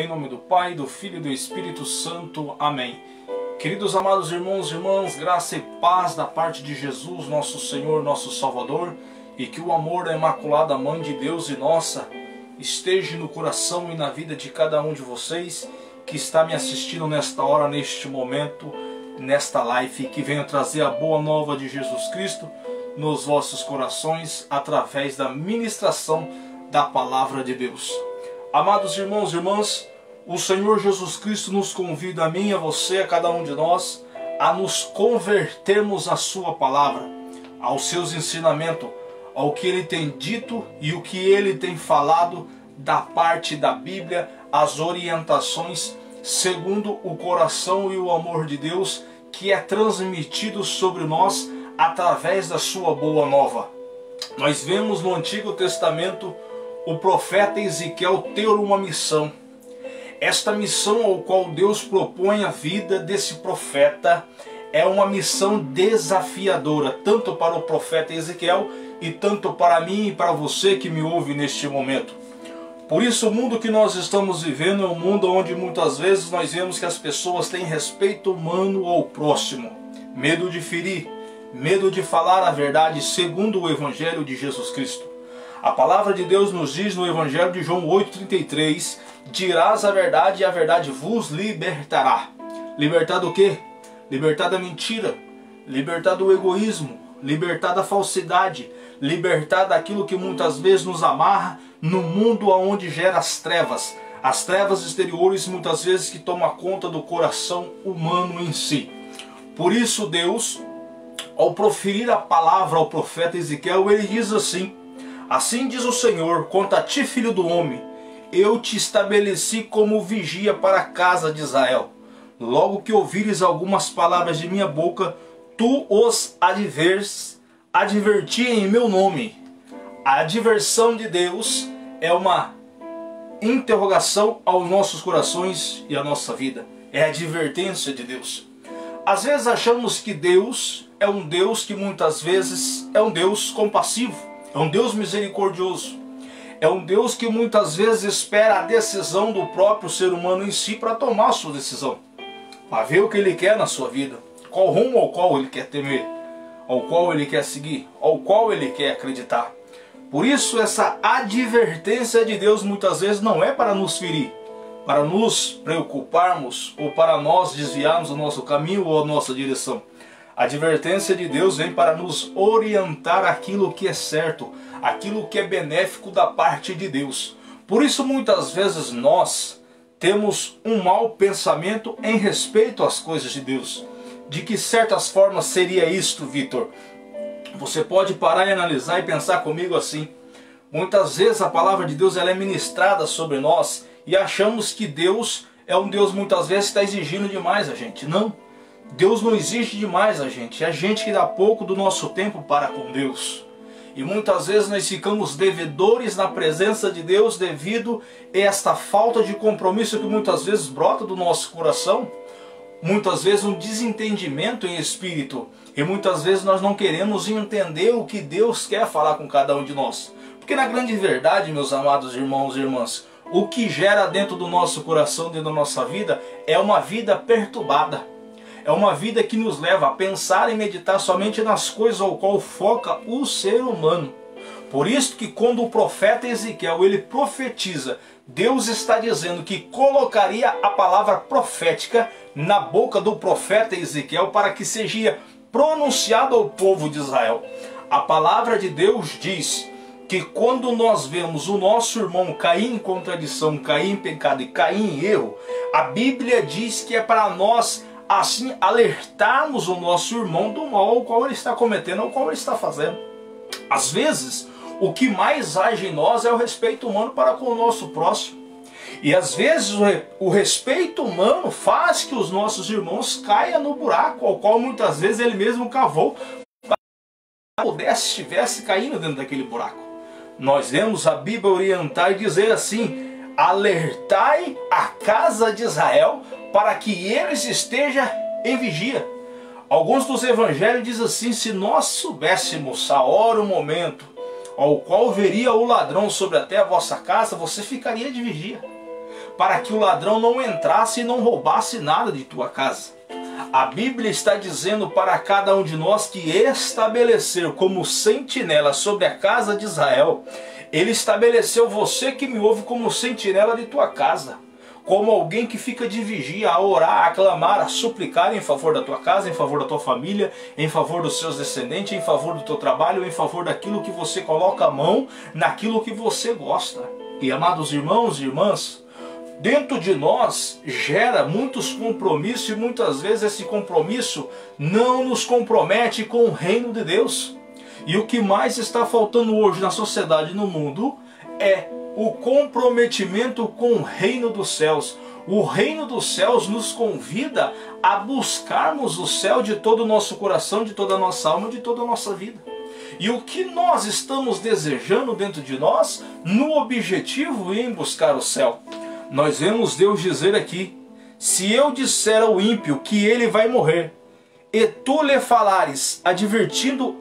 Em nome do Pai, do Filho e do Espírito Santo. Amém. Queridos amados irmãos e irmãs, graça e paz da parte de Jesus, nosso Senhor, nosso Salvador, e que o amor da Imaculada Mãe de Deus e nossa esteja no coração e na vida de cada um de vocês que está me assistindo nesta hora, neste momento, nesta live, que venha trazer a boa nova de Jesus Cristo nos vossos corações através da ministração da Palavra de Deus. Amados irmãos e irmãs, o Senhor Jesus Cristo nos convida, a mim, a você, a cada um de nós, a nos convertermos à sua palavra, aos seus ensinamentos, ao que Ele tem dito e o que Ele tem falado da parte da Bíblia, as orientações segundo o coração e o amor de Deus que é transmitido sobre nós através da sua boa nova. Nós vemos no Antigo Testamento o profeta Ezequiel ter uma missão. Esta missão ao qual Deus propõe a vida desse profeta é uma missão desafiadora, tanto para o profeta Ezequiel e tanto para mim e para você que me ouve neste momento. Por isso, o mundo que nós estamos vivendo é um mundo onde muitas vezes nós vemos que as pessoas têm respeito humano ao próximo, medo de ferir, medo de falar a verdade segundo o Evangelho de Jesus Cristo. A palavra de Deus nos diz no Evangelho de João 8,33: dirás a verdade e a verdade vos libertará. Libertar do quê? Libertar da mentira, libertar do egoísmo, libertar da falsidade, libertar daquilo que muitas vezes nos amarra no mundo onde gera as trevas exteriores muitas vezes que tomam conta do coração humano em si. Por isso Deus, ao proferir a palavra ao profeta Ezequiel, ele diz assim: assim diz o Senhor, quanto a ti, filho do homem, eu te estabeleci como vigia para a casa de Israel. Logo que ouvires algumas palavras de minha boca, tu os adverti em meu nome. A adversão de Deus é uma interrogação aos nossos corações e à nossa vida. É a advertência de Deus. Às vezes achamos que Deus é um Deus que muitas vezes é um Deus compassivo. É um Deus misericordioso. É um Deus que muitas vezes espera a decisão do próprio ser humano em si para tomar a sua decisão. Para ver o que Ele quer na sua vida. Qual rumo ao qual Ele quer temer. Ao qual Ele quer seguir. Ao qual Ele quer acreditar. Por isso essa advertência de Deus muitas vezes não é para nos ferir. Para nos preocuparmos ou para nós desviarmos o nosso caminho ou a nossa direção. A advertência de Deus vem para nos orientar aquilo que é certo, aquilo que é benéfico da parte de Deus. Por isso muitas vezes nós temos um mau pensamento em respeito às coisas de Deus. De que certas formas seria isto, Vitor? Você pode parar e analisar e pensar comigo assim. Muitas vezes a palavra de Deus ela é ministrada sobre nós e achamos que Deus é um Deus muitas vezes que está exigindo demais a gente. Não. Deus não exige demais a gente, é a gente que dá pouco do nosso tempo para com Deus. E muitas vezes nós ficamos devedores na presença de Deus devido a esta falta de compromisso que muitas vezes brota do nosso coração. Muitas vezes um desentendimento em espírito. E muitas vezes nós não queremos entender o que Deus quer falar com cada um de nós. Porque na grande verdade, meus amados irmãos e irmãs, o que gera dentro do nosso coração, dentro da nossa vida, é uma vida perturbada. É uma vida que nos leva a pensar e meditar somente nas coisas ao qual foca o ser humano. Por isso que quando o profeta Ezequiel ele profetiza, Deus está dizendo que colocaria a palavra profética na boca do profeta Ezequiel para que seja pronunciado ao povo de Israel. A palavra de Deus diz que quando nós vemos o nosso irmão cair em contradição, cair em pecado e cair em erro, a Bíblia diz que é para nós assim alertarmos o nosso irmão do mal ao qual ele está cometendo, ao qual ele está fazendo. Às vezes, o que mais age em nós é o respeito humano para com o nosso próximo. E às vezes o respeito humano faz que os nossos irmãos caiam no buraco, ao qual muitas vezes ele mesmo cavou, para que pudesse, estivesse caindo dentro daquele buraco. Nós vemos a Bíblia orientar e dizer assim: alertai a casa de Israel para que eles estejam em vigia. Alguns dos evangelhos dizem assim: se nós soubéssemos a hora, o momento ao qual veria o ladrão sobre até a vossa casa, você ficaria de vigia. para que o ladrão não entrasse e não roubasse nada de tua casa. A Bíblia está dizendo para cada um de nós que estabelecer como sentinela sobre a casa de Israel. Ele estabeleceu você que me ouve como sentinela de tua casa, como alguém que fica de vigia, a orar, a clamar, a suplicar em favor da tua casa, em favor da tua família, em favor dos seus descendentes, em favor do teu trabalho, em favor daquilo que você coloca a mão, naquilo que você gosta. E amados irmãos e irmãs, dentro de nós gera muitos compromissos e muitas vezes esse compromisso não nos compromete com o reino de Deus. E o que mais está faltando hoje na sociedade e no mundo é o comprometimento com o reino dos céus. O reino dos céus nos convida a buscarmos o céu de todo o nosso coração, de toda a nossa alma, de toda a nossa vida. E o que nós estamos desejando dentro de nós, no objetivo em buscar o céu. Nós vemos Deus dizer aqui: se eu disser ao ímpio que ele vai morrer, e tu lhe falares, advertindo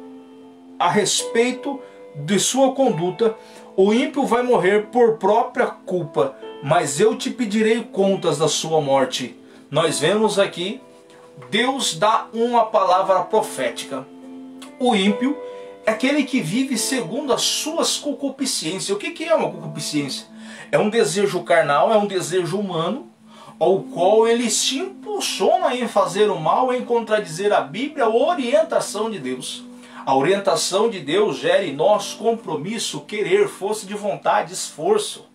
a respeito de sua conduta, o ímpio vai morrer por própria culpa, mas eu te pedirei contas da sua morte. Nós vemos aqui, Deus dá uma palavra profética. O ímpio é aquele que vive segundo as suas concupiscências. O que é uma concupiscência? É um desejo carnal, é um desejo humano, ao qual ele se impulsiona em fazer o mal, em contradizer a Bíblia, a orientação de Deus. A orientação de Deus gera em nós compromisso, querer, força de vontade, esforço.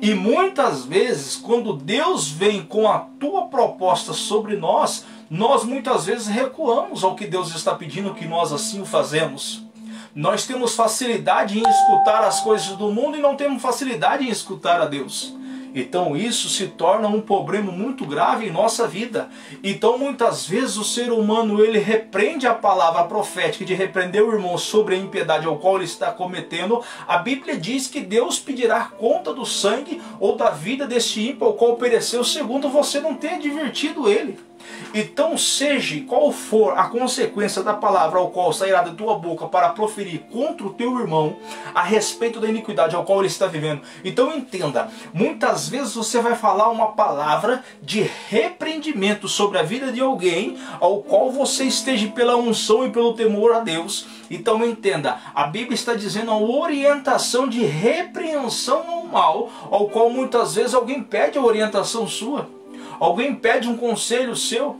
E muitas vezes, quando Deus vem com a tua proposta sobre nós, nós muitas vezes recuamos ao que Deus está pedindo que nós assim o fazemos. Nós temos facilidade em escutar as coisas do mundo e não temos facilidade em escutar a Deus. Então isso se torna um problema muito grave em nossa vida. Então muitas vezes o ser humano ele repreende a palavra profética de repreender o irmão sobre a impiedade ao qual ele está cometendo. A Bíblia diz que Deus pedirá conta do sangue ou da vida deste ímpio ao qual pereceu, segundo você não ter advertido ele. Então seja qual for a consequência da palavra ao qual sairá da tua boca para proferir contra o teu irmão a respeito da iniquidade ao qual ele está vivendo. Então entenda, muitas vezes você vai falar uma palavra de repreendimento sobre a vida de alguém ao qual você esteja pela unção e pelo temor a Deus. Então entenda, a Bíblia está dizendo a orientação de repreensão ao mal, ao qual muitas vezes alguém pede a orientação sua. Alguém pede um conselho seu.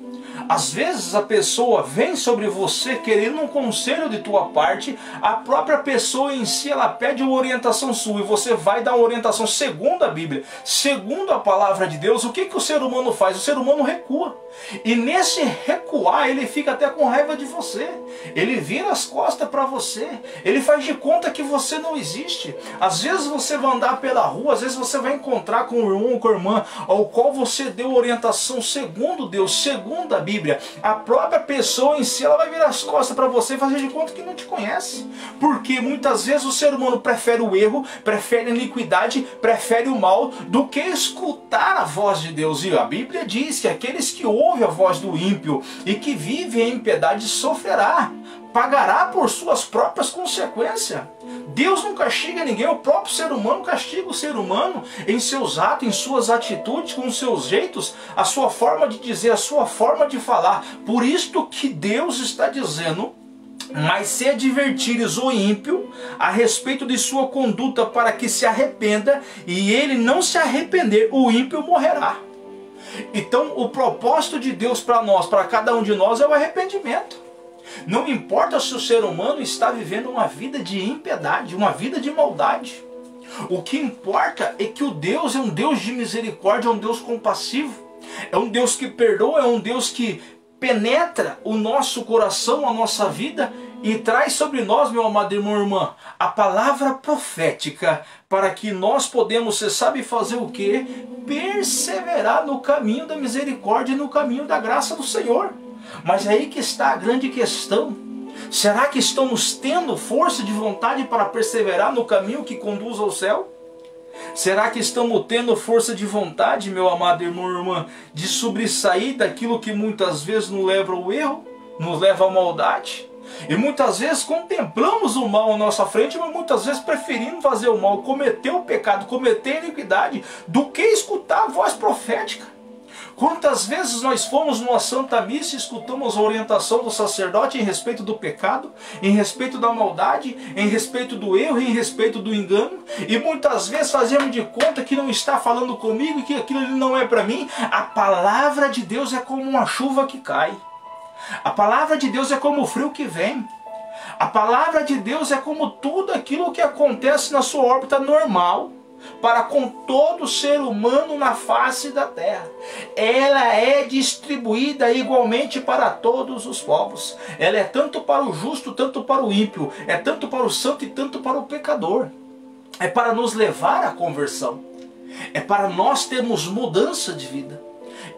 Às vezes a pessoa vem sobre você querendo um conselho de tua parte. A própria pessoa em si, ela pede uma orientação sua. E você vai dar uma orientação segundo a Bíblia, segundo a palavra de Deus. O que o ser humano faz? O ser humano recua. E nesse recuar, ele fica até com raiva de você. Ele vira as costas para você. Ele faz de conta que você não existe. Às vezes você vai andar pela rua, às vezes você vai encontrar com o irmão ou com a irmã ao qual você deu orientação segundo Deus, segundo a Bíblia. A própria pessoa em si, ela vai virar as costas para você e fazer de conta que não te conhece. Porque muitas vezes o ser humano prefere o erro, prefere a iniquidade, prefere o mal do que escutar a voz de Deus. E a Bíblia diz que aqueles que ouvem a voz do ímpio e que vivem em impiedade sofrerá, pagará por suas próprias consequências. Deus não castiga ninguém, o próprio ser humano castiga o ser humano em seus atos, em suas atitudes, com os seus jeitos, a sua forma de dizer, a sua forma de falar. Por isto que Deus está dizendo: mas se advertires o ímpio a respeito de sua conduta para que se arrependa, e ele não se arrepender, o ímpio morrerá. Então o propósito de Deus para nós, para cada um de nós, é o arrependimento. Não importa se o ser humano está vivendo uma vida de impiedade, uma vida de maldade. O que importa é que o Deus é um Deus de misericórdia, é um Deus compassivo, é um Deus que perdoa, é um Deus que penetra o nosso coração, a nossa vida e traz sobre nós, meu amado irmão e irmã, a palavra profética para que nós podemos, você sabe fazer o quê? Perseverar no caminho da misericórdia e no caminho da graça do Senhor. Mas é aí que está a grande questão. Será que estamos tendo força de vontade para perseverar no caminho que conduz ao céu? Será que estamos tendo força de vontade, meu amado irmão e irmã, de sobressair daquilo que muitas vezes nos leva ao erro, nos leva à maldade? E muitas vezes contemplamos o mal à nossa frente, mas muitas vezes preferimos fazer o mal, cometer o pecado, cometer a iniquidade, do que escutar a voz profética. Quantas vezes nós fomos numa Santa Missa e escutamos a orientação do sacerdote em respeito do pecado, em respeito da maldade, em respeito do erro, em respeito do engano, e muitas vezes fazemos de conta que não está falando comigo e que aquilo não é para mim. A palavra de Deus é como uma chuva que cai. A palavra de Deus é como o frio que vem. A palavra de Deus é como tudo aquilo que acontece na sua órbita normal para com todo ser humano na face da terra. Ela é distribuída igualmente para todos os povos. Ela é tanto para o justo, tanto para o ímpio. É tanto para o santo e tanto para o pecador. É para nos levar à conversão. É para nós termos mudança de vida.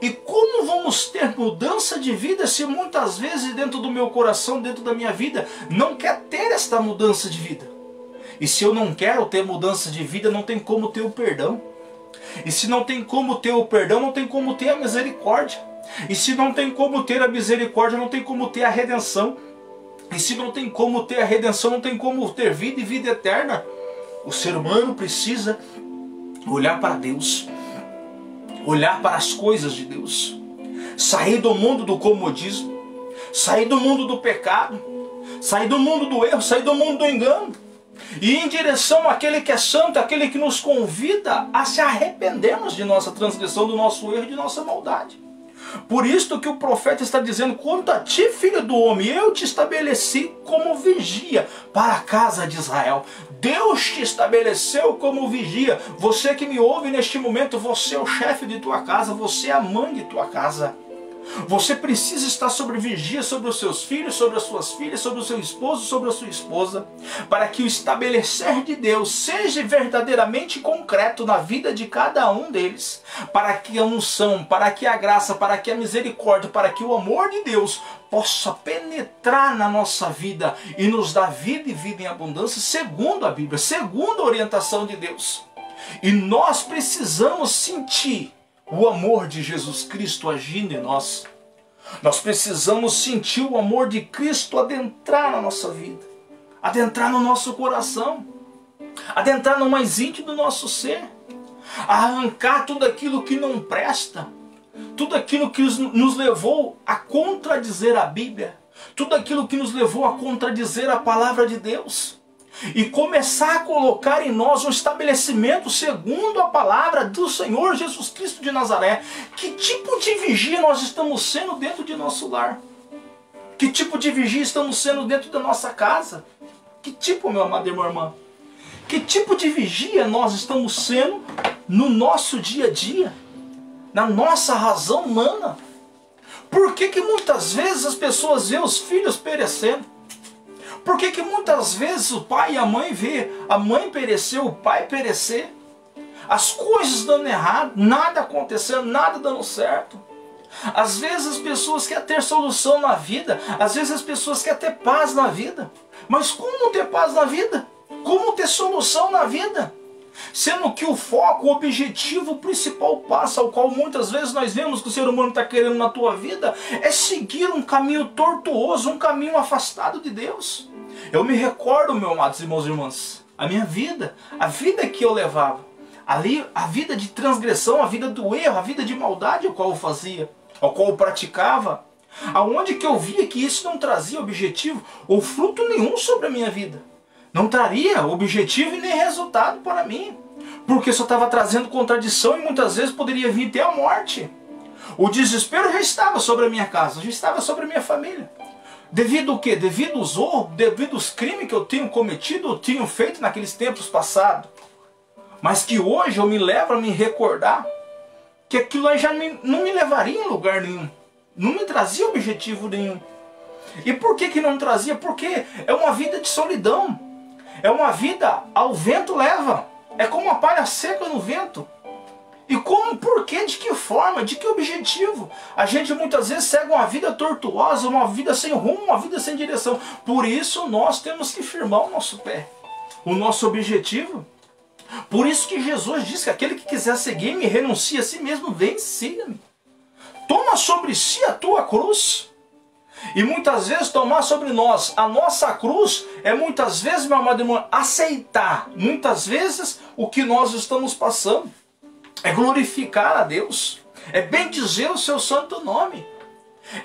E como vamos ter mudança de vida se muitas vezes dentro do meu coração, dentro da minha vida, não quer ter esta mudança de vida? E se eu não quero ter mudança de vida, não tem como ter o perdão. E se não tem como ter o perdão, não tem como ter a misericórdia. E se não tem como ter a misericórdia, não tem como ter a redenção. E se não tem como ter a redenção, não tem como ter vida e vida eterna. O ser humano precisa olhar para Deus, olhar para as coisas de Deus, sair do mundo do comodismo, sair do mundo do pecado, sair do mundo do erro, sair do mundo do engano, e ir em direção àquele que é santo, àquele que nos convida a se arrependermos de nossa transgressão, do nosso erro e de nossa maldade. Por isto que o profeta está dizendo: quanto a ti, filho do homem, eu te estabeleci como vigia para a casa de Israel. Deus te estabeleceu como vigia. Você que me ouve neste momento, você é o chefe de tua casa, você é a mãe de tua casa. Você precisa estar sobre vigia sobre os seus filhos, sobre as suas filhas, sobre o seu esposo, sobre a sua esposa, para que o estabelecer de Deus seja verdadeiramente concreto na vida de cada um deles, para que a unção, para que a graça, para que a misericórdia, para que o amor de Deus possa penetrar na nossa vida e nos dar vida e vida em abundância, segundo a Bíblia, segundo a orientação de Deus. E nós precisamos sentir o amor de Jesus Cristo agindo em nós. Nós precisamos sentir o amor de Cristo adentrar na nossa vida, adentrar no nosso coração, adentrar no mais íntimo do nosso ser, arrancar tudo aquilo que não presta, tudo aquilo que nos levou a contradizer a Bíblia, tudo aquilo que nos levou a contradizer a palavra de Deus, e começar a colocar em nós um estabelecimento segundo a palavra do Senhor Jesus Cristo de Nazaré. Que tipo de vigia nós estamos sendo dentro de nosso lar? Que tipo de vigia estamos sendo dentro da nossa casa? Que tipo, meu amado irmão, irmã? Que tipo de vigia nós estamos sendo no nosso dia a dia? Na nossa razão humana? Por que que muitas vezes as pessoas veem os filhos perecendo? Por que que muitas vezes o pai e a mãe vê a mãe perecer, o pai perecer? As coisas dando errado, nada acontecendo, nada dando certo. Às vezes as pessoas querem ter solução na vida, às vezes as pessoas querem ter paz na vida. Mas como ter paz na vida? Como ter solução na vida? Sendo que o foco, o objetivo principal passo ao qual muitas vezes nós vemos que o ser humano está querendo na tua vida é seguir um caminho tortuoso, um caminho afastado de Deus. Eu me recordo, meus amados irmãos e irmãs, a minha vida, a vida que eu levava, ali a vida de transgressão, a vida do erro, a vida de maldade, ao qual eu fazia, ao qual eu praticava, aonde que eu via que isso não trazia objetivo ou fruto nenhum sobre a minha vida. Não traria objetivo e nem resultado para mim, porque só estava trazendo contradição e muitas vezes poderia vir até a morte. O desespero já estava sobre a minha casa, já estava sobre a minha família. Devido ao quê? Devido aos erros, devido aos crimes que eu tenho cometido, eu tinha feito naqueles tempos passados. Mas que hoje eu me levo a me recordar que aquilo aí já não me levaria em lugar nenhum. Não me trazia objetivo nenhum. E por que que não trazia? Porque é uma vida de solidão. É uma vida ao vento leva. É como uma palha seca no vento. E como, por quê, de que forma, de que objetivo? A gente muitas vezes segue uma vida tortuosa, uma vida sem rumo, uma vida sem direção. Por isso nós temos que firmar o nosso pé, o nosso objetivo. Por isso que Jesus diz que aquele que quiser seguir-me, renuncia a si mesmo, vem, siga-me. Toma sobre si a tua cruz. E muitas vezes tomar sobre nós a nossa cruz é muitas vezes, meu amado irmão, aceitar muitas vezes o que nós estamos passando. É glorificar a Deus, é bendizer o seu santo nome.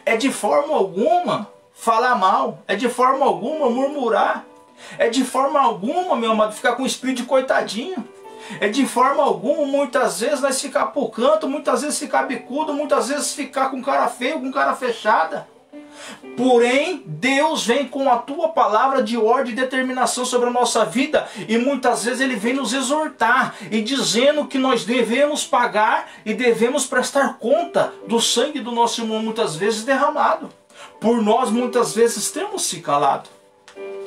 É de forma alguma falar mal, é de forma alguma murmurar, é de forma alguma, meu amado, ficar com o espírito de coitadinho. É de forma alguma, muitas vezes, nós ficar pro canto, muitas vezes ficar bicudo, muitas vezes ficar com cara feio, com cara fechada. Porém, Deus vem com a tua palavra de ordem e determinação sobre a nossa vida, e muitas vezes Ele vem nos exortar e dizendo que nós devemos pagar e devemos prestar conta do sangue do nosso irmão, muitas vezes derramado, por nós muitas vezes termos se calado.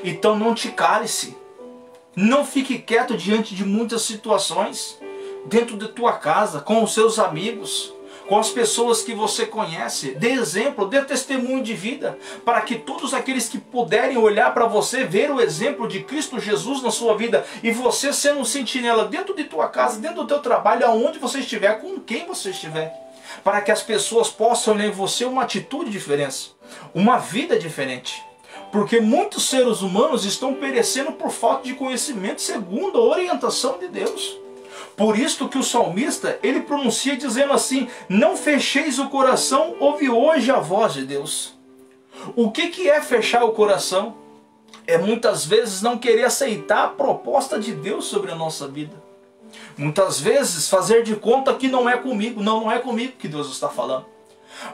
Então não te cale-se, não fique quieto diante de muitas situações, dentro de tua casa, com os seus amigos, com as pessoas que você conhece. Dê exemplo, dê testemunho de vida, para que todos aqueles que puderem olhar para você, ver o exemplo de Cristo Jesus na sua vida, e você sendo um sentinela dentro de tua casa, dentro do teu trabalho, aonde você estiver, com quem você estiver, para que as pessoas possam ler em você uma atitude diferente, uma vida diferente. Porque muitos seres humanos estão perecendo por falta de conhecimento segundo a orientação de Deus. Por isso que o salmista, ele pronuncia dizendo assim: não fecheis o coração, ouve hoje a voz de Deus. O que é fechar o coração? É muitas vezes não querer aceitar a proposta de Deus sobre a nossa vida. Muitas vezes fazer de conta que não é comigo. Não é comigo que Deus está falando.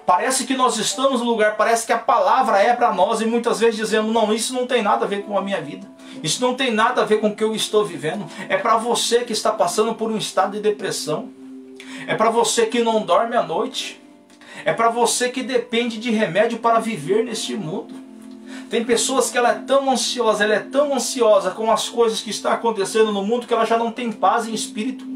Parece que nós estamos no lugar, parece que a palavra é para nós, e muitas vezes dizemos: não, isso não tem nada a ver com a minha vida, isso não tem nada a ver com o que eu estou vivendo. É para você que está passando por um estado de depressão, é para você que não dorme à noite, é para você que depende de remédio para viver neste mundo. Tem pessoas que ela é tão ansiosa com as coisas que estão acontecendo no mundo, que ela já não tem paz em espírito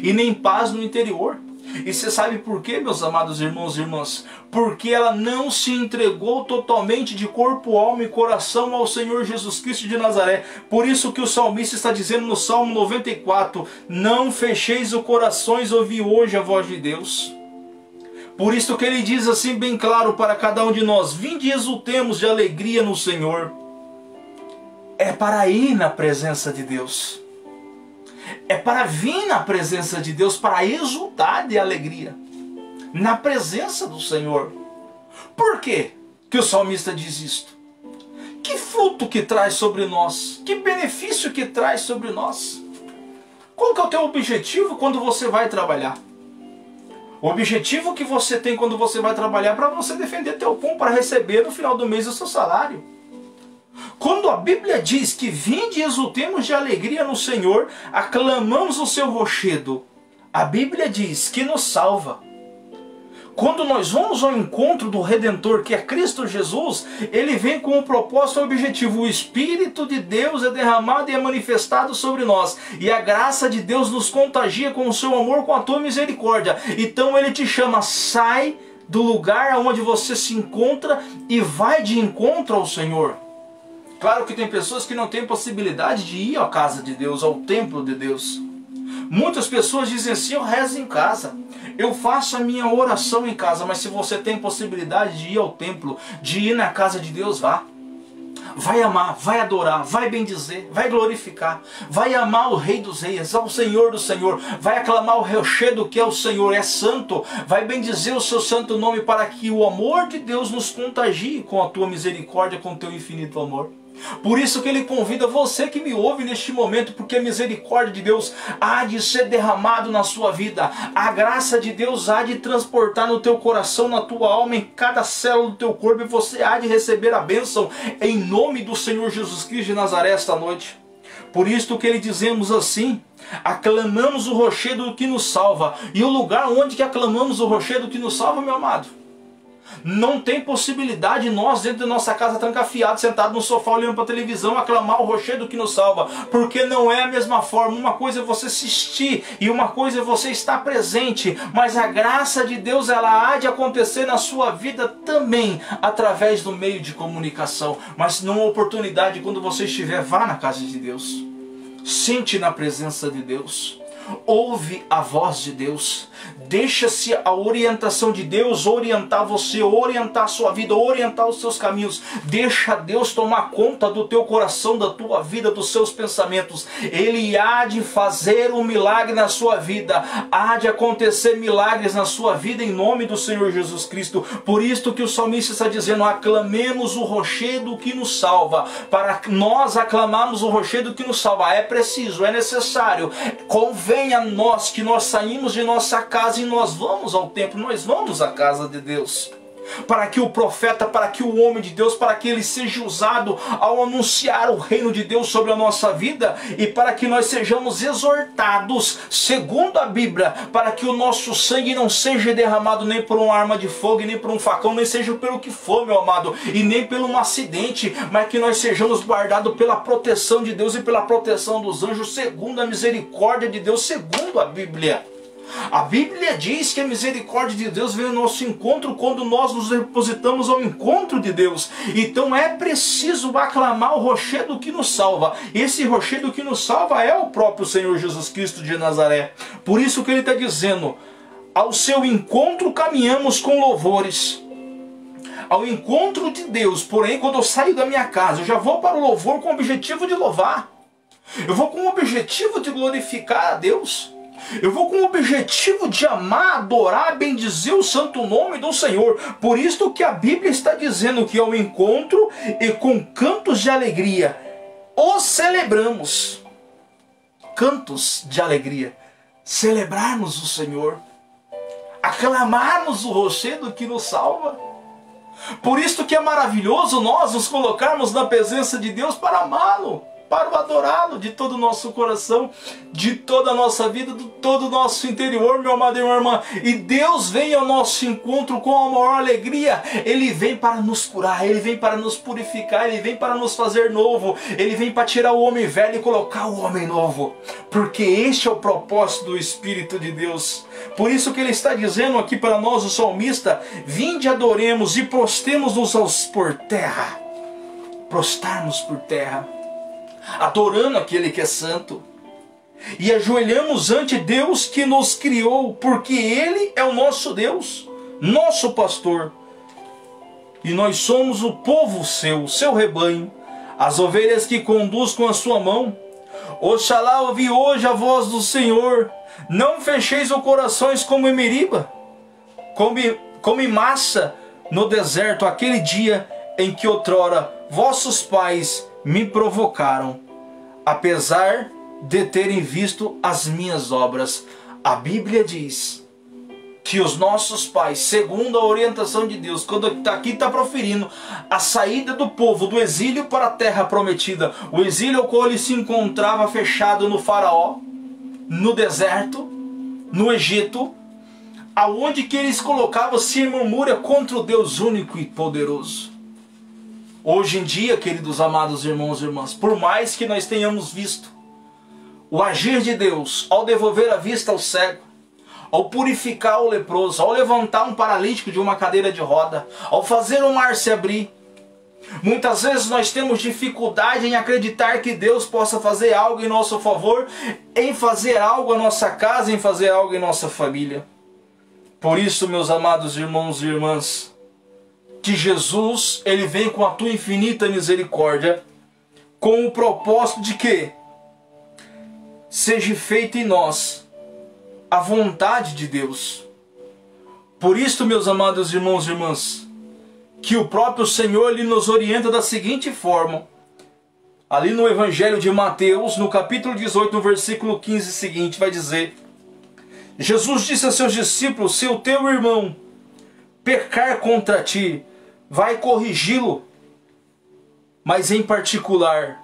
e nem paz no interior. E você sabe por quê, meus amados irmãos e irmãs? Porque ela não se entregou totalmente de corpo, alma e coração ao Senhor Jesus Cristo de Nazaré. Por isso que o salmista está dizendo no Salmo 94: não fecheis os corações, ouvi hoje a voz de Deus. Por isso que ele diz assim bem claro para cada um de nós: vinde e exultemos de alegria no Senhor. É para ir na presença de Deus. É para vir na presença de Deus, para exultar de alegria na presença do Senhor. Por quê que o salmista diz isto? Que fruto que traz sobre nós? Que benefício que traz sobre nós? Qual que é o teu objetivo quando você vai trabalhar? O objetivo que você tem quando você vai trabalhar é para você defender teu pão, para receber no final do mês o seu salário. Quando a Bíblia diz que vinde e exultemos de alegria no Senhor, aclamamos o seu rochedo, a Bíblia diz que nos salva. Quando nós vamos ao encontro do Redentor, que é Cristo Jesus, Ele vem com um propósito e um objetivo. O Espírito de Deus é derramado e é manifestado sobre nós, e a graça de Deus nos contagia com o seu amor, com a tua misericórdia. Então Ele te chama: sai do lugar onde você se encontra e vai de encontro ao Senhor. Claro que tem pessoas que não têm possibilidade de ir à casa de Deus, ao templo de Deus. Muitas pessoas dizem assim: eu rezo em casa, eu faço a minha oração em casa. Mas se você tem possibilidade de ir ao templo, de ir na casa de Deus, vá. Vai amar, vai adorar, vai bendizer, vai glorificar, vai amar o Rei dos Reis, ao Senhor do Senhor, vai aclamar o rochedo que é o Senhor, é santo, vai bendizer o seu santo nome, para que o amor de Deus nos contagie com a tua misericórdia, com o teu infinito amor. Por isso que Ele convida você que me ouve neste momento, porque a misericórdia de Deus há de ser derramado na sua vida, a graça de Deus há de transportar no teu coração, na tua alma, em cada célula do teu corpo, e você há de receber a bênção em nome do Senhor Jesus Cristo de Nazaré esta noite. Por isso que Ele dizemos assim: aclamamos o rochedo que nos salva. E o lugar onde que aclamamos o rochedo que nos salva, meu amado, não tem possibilidade nós dentro da nossa casa trancafiados, sentados no sofá olhando para a televisão, aclamar o rochedo que nos salva, porque não é a mesma forma. Uma coisa é você assistir e uma coisa é você estar presente, mas a graça de Deus ela há de acontecer na sua vida também através do meio de comunicação. Mas numa oportunidade, quando você estiver, vá na casa de Deus, sente na presença de Deus. Ouve a voz de Deus. Deixa-se a orientação de Deus orientar você, orientar a sua vida, orientar os seus caminhos. Deixa Deus tomar conta do teu coração, da tua vida, dos seus pensamentos. Ele há de fazer um milagre na sua vida. Há de acontecer milagres na sua vida em nome do Senhor Jesus Cristo. Por isto que o salmista está dizendo: aclamemos o rochedo que nos salva. Para nós aclamarmos o rochedo que nos salva, é preciso, é necessário, convém a nós que nós saímos de nossa casa e nós vamos ao templo, nós vamos à casa de Deus. Para que o profeta, para que o homem de Deus, para que ele seja usado ao anunciar o reino de Deus sobre a nossa vida, e para que nós sejamos exortados, segundo a Bíblia, para que o nosso sangue não seja derramado nem por uma arma de fogo, nem por um facão, nem seja pelo que for, meu amado, e nem por um acidente, mas que nós sejamos guardados pela proteção de Deus e pela proteção dos anjos, segundo a misericórdia de Deus, segundo a Bíblia. A Bíblia diz que a misericórdia de Deus vem ao nosso encontro quando nós nos depositamos ao encontro de Deus. Então é preciso aclamar o rochedo que nos salva. Esse rochedo que nos salva é o próprio Senhor Jesus Cristo de Nazaré. Por isso que ele está dizendo: ao seu encontro caminhamos com louvores. Ao encontro de Deus, porém, quando eu saio da minha casa, eu já vou para o louvor com o objetivo de louvar. Eu vou com o objetivo de glorificar a Deus. Eu vou com o objetivo de amar, adorar, bendizer o santo nome do Senhor. Por isso que a Bíblia está dizendo que ao encontro e com cantos de alegria o celebramos. Cantos de alegria. Celebrarmos o Senhor. Aclamarmos o rochedo que nos salva. Por isso que é maravilhoso nós nos colocarmos na presença de Deus para amá-lo, para o adorá-lo de todo o nosso coração, de toda a nossa vida, de todo o nosso interior, meu amado e minha irmã. E Deus vem ao nosso encontro com a maior alegria. Ele vem para nos curar, Ele vem para nos purificar, Ele vem para nos fazer novo, Ele vem para tirar o homem velho e colocar o homem novo. Porque este é o propósito do Espírito de Deus. Por isso que Ele está dizendo aqui para nós, o salmista: vinde, adoremos e prostemos-nos por terra. Prostarmos por terra, adorando aquele que é santo, e ajoelhamos ante Deus que nos criou, porque Ele é o nosso Deus, nosso pastor, e nós somos o povo seu, o seu rebanho, as ovelhas que conduz com a sua mão. Oxalá ouvi hoje a voz do Senhor, não fecheis o corações como em Meriba, como em Massa no deserto, aquele dia em que outrora vossos pais me provocaram, apesar de terem visto as minhas obras. A Bíblia diz que os nossos pais, segundo a orientação de Deus, quando aqui está proferindo a saída do povo do exílio para a terra prometida, o exílio ao qual ele se encontrava fechado no Faraó, no deserto, no Egito, aonde que eles colocavam-se em murmúria contra o Deus único e poderoso. Hoje em dia, queridos amados irmãos e irmãs, por mais que nós tenhamos visto o agir de Deus ao devolver a vista ao cego, ao purificar o leproso, ao levantar um paralítico de uma cadeira de roda, ao fazer o mar se abrir, muitas vezes nós temos dificuldade em acreditar que Deus possa fazer algo em nosso favor, em fazer algo em nossa casa, em fazer algo em nossa família. Por isso, meus amados irmãos e irmãs, que Jesus, Ele vem com a tua infinita misericórdia, com o propósito de que seja feita em nós a vontade de Deus. Por isso, meus amados irmãos e irmãs, que o próprio Senhor Ele nos orienta da seguinte forma, ali no Evangelho de Mateus, no capítulo 18, no versículo 15 seguinte, vai dizer: Jesus disse a seus discípulos: se o teu irmão pecar contra ti, vai corrigi-lo, mas em particular,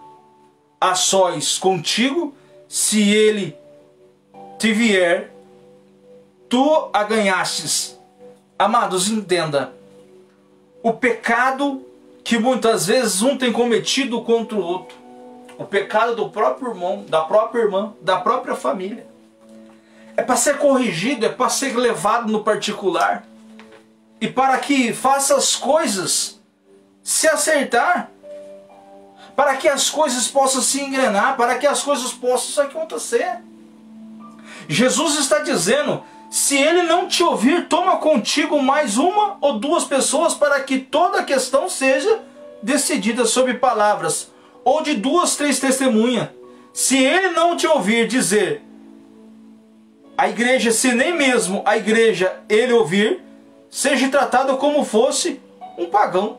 a sós contigo, se ele te vier, tu a ganhastes. Amados, entenda, o pecado que muitas vezes um tem cometido contra o outro, o pecado do próprio irmão, da própria irmã, da própria família, é para ser corrigido, é para ser levado no particular, e para que faça as coisas se acertar, para que as coisas possam se engrenar, para que as coisas possam acontecer. Jesus está dizendo: se ele não te ouvir, toma contigo mais uma ou duas pessoas, para que toda a questão seja decidida sobre palavras, ou de 2, 3 testemunhas. Se ele não te ouvir dizer a igreja, se nem mesmo a igreja ele ouvir, seja tratado como fosse um pagão.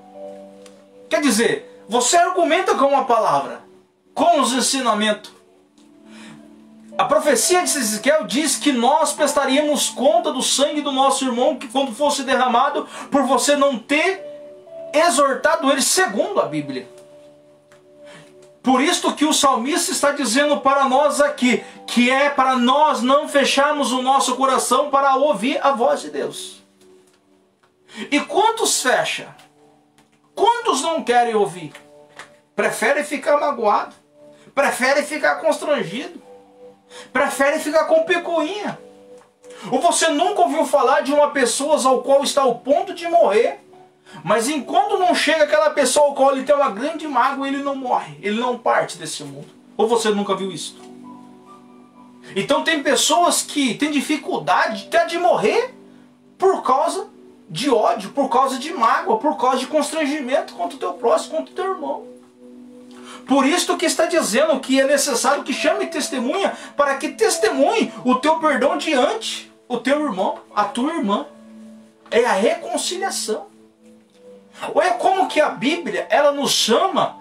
Quer dizer, você argumenta com uma palavra, com os ensinamentos. A profecia de Ezequiel diz que nós prestaríamos conta do sangue do nosso irmão que quando fosse derramado, por você não ter exortado ele segundo a Bíblia. Por isto que o salmista está dizendo para nós aqui, que é para nós não fecharmos o nosso coração para ouvir a voz de Deus. E quantos fecham? Quantos não querem ouvir? Preferem ficar magoado, preferem ficar constrangido, prefere ficar com picuinha. Ou você nunca ouviu falar de uma pessoa ao qual está ao ponto de morrer, mas enquanto não chega aquela pessoa ao qual ele tem uma grande mágoa, ele não morre, ele não parte desse mundo. Ou você nunca viu isso? Então tem pessoas que têm dificuldade até de morrer por causa de ódio, por causa de mágoa, por causa de constrangimento contra o teu próximo, contra o teu irmão. Por isso que está dizendo que é necessário que chame testemunha, para que testemunhe o teu perdão diante o teu irmão, a tua irmã. É a reconciliação. Olha como que a Bíblia, ela nos chama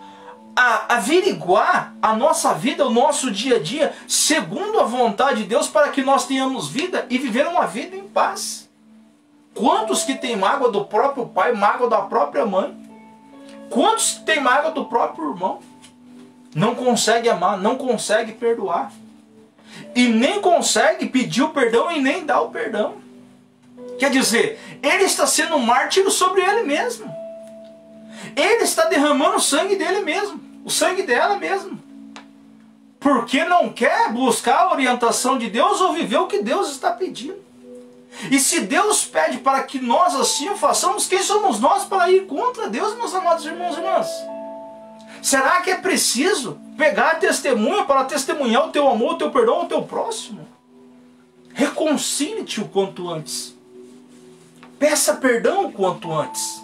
a averiguar a nossa vida, o nosso dia a dia, segundo a vontade de Deus, para que nós tenhamos vida e viver uma vida em paz. Quantos que têm mágoa do próprio pai, mágoa da própria mãe? Quantos que têm mágoa do próprio irmão? Não consegue amar, não consegue perdoar. E nem consegue pedir o perdão e nem dar o perdão. Quer dizer, ele está sendo um mártir sobre ele mesmo. Ele está derramando o sangue dele mesmo, o sangue dela mesmo. Porque não quer buscar a orientação de Deus ou viver o que Deus está pedindo. E se Deus pede para que nós assim o façamos, quem somos nós para ir contra Deus, meus amados irmãos e irmãs? Será que é preciso pegar a testemunha para testemunhar o teu amor, o teu perdão ao teu próximo? Reconcilie-te o quanto antes. Peça perdão o quanto antes.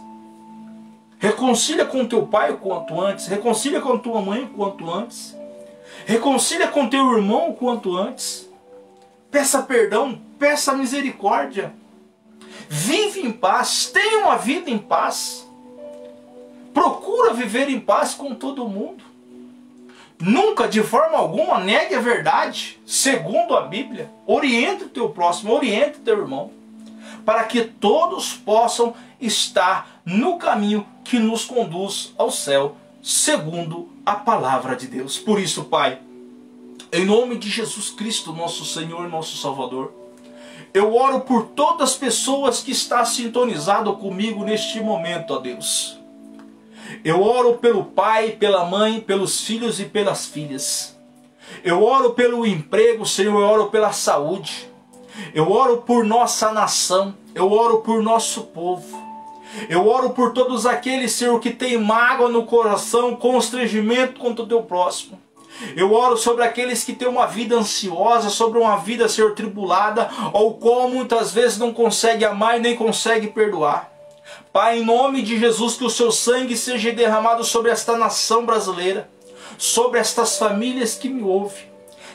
Reconcilia com o teu pai o quanto antes. Reconcilia com a tua mãe o quanto antes. Reconcilia com teu irmão o quanto antes. Peça perdão, peça misericórdia. Vive em paz, tenha uma vida em paz. Procura viver em paz com todo mundo. Nunca, de forma alguma, negue a verdade, segundo a Bíblia. Oriente o teu próximo, oriente o teu irmão, para que todos possam estar no caminho que nos conduz ao céu, segundo a palavra de Deus. Por isso, Pai, em nome de Jesus Cristo, nosso Senhor e nosso Salvador, eu oro por todas as pessoas que estão sintonizadas comigo neste momento, ó Deus. Eu oro pelo pai, pela mãe, pelos filhos e pelas filhas. Eu oro pelo emprego, Senhor, eu oro pela saúde. Eu oro por nossa nação, eu oro por nosso povo. Eu oro por todos aqueles, Senhor, que têm mágoa no coração, constrangimento contra o teu próximo. Eu oro sobre aqueles que têm uma vida ansiosa, sobre uma vida, Senhor, tribulada, ou qual muitas vezes não consegue amar e nem consegue perdoar. Pai, em nome de Jesus, que o seu sangue seja derramado sobre esta nação brasileira, sobre estas famílias que me ouvem.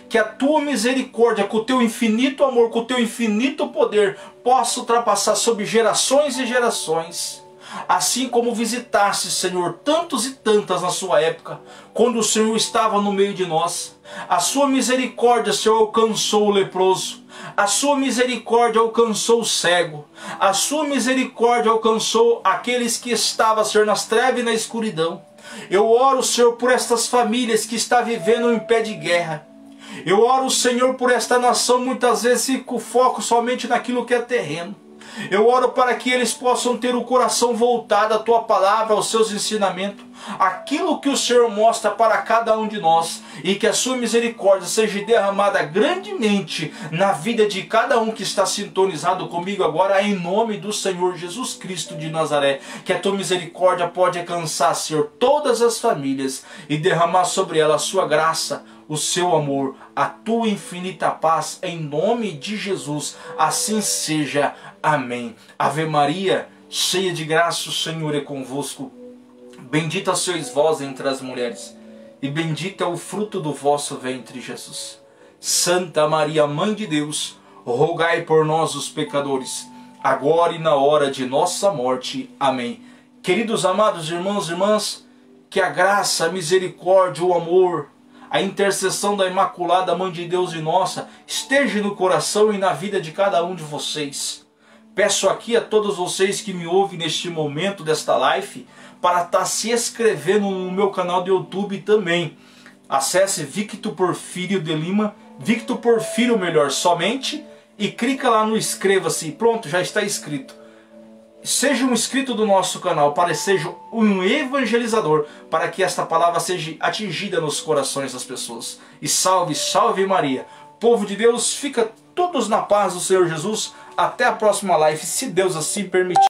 Que a tua misericórdia, com o teu infinito amor, com o teu infinito poder, possa ultrapassar sobre gerações e gerações. Assim como visitaste, Senhor, tantos e tantas na sua época, quando o Senhor estava no meio de nós. A sua misericórdia, Senhor, alcançou o leproso. A sua misericórdia alcançou o cego. A sua misericórdia alcançou aqueles que estavam, Senhor, nas trevas e na escuridão. Eu oro, Senhor, por estas famílias que estão vivendo em pé de guerra. Eu oro, Senhor, por esta nação, muitas vezes com foco somente naquilo que é terreno. Eu oro para que eles possam ter o coração voltado à tua palavra, aos seus ensinamentos, aquilo que o Senhor mostra para cada um de nós, e que a sua misericórdia seja derramada grandemente na vida de cada um que está sintonizado comigo agora, em nome do Senhor Jesus Cristo de Nazaré. Que a tua misericórdia pode alcançar, Senhor, todas as famílias e derramar sobre elas a sua graça, o seu amor, a tua infinita paz, em nome de Jesus. Assim seja. Amém. Ave Maria, cheia de graça, o Senhor é convosco. Bendita sois vós entre as mulheres, e bendito é o fruto do vosso ventre, Jesus. Santa Maria, Mãe de Deus, rogai por nós, os pecadores, agora e na hora de nossa morte. Amém. Queridos amados irmãos e irmãs, que a graça, a misericórdia, o amor, a intercessão da Imaculada Mãe de Deus e nossa esteja no coração e na vida de cada um de vocês. Peço aqui a todos vocês que me ouvem neste momento desta live para estar se inscrevendo no meu canal do YouTube também. Acesse Victor Porfírio de Lima, Victor Porfírio melhor somente, e clica lá no inscreva-se. Pronto, já está inscrito. Seja um inscrito do nosso canal, para que seja um evangelizador, para que esta palavra seja atingida nos corações das pessoas. E salve, salve Maria. Povo de Deus, fica todos na paz do Senhor Jesus. Até a próxima live, se Deus assim permitir.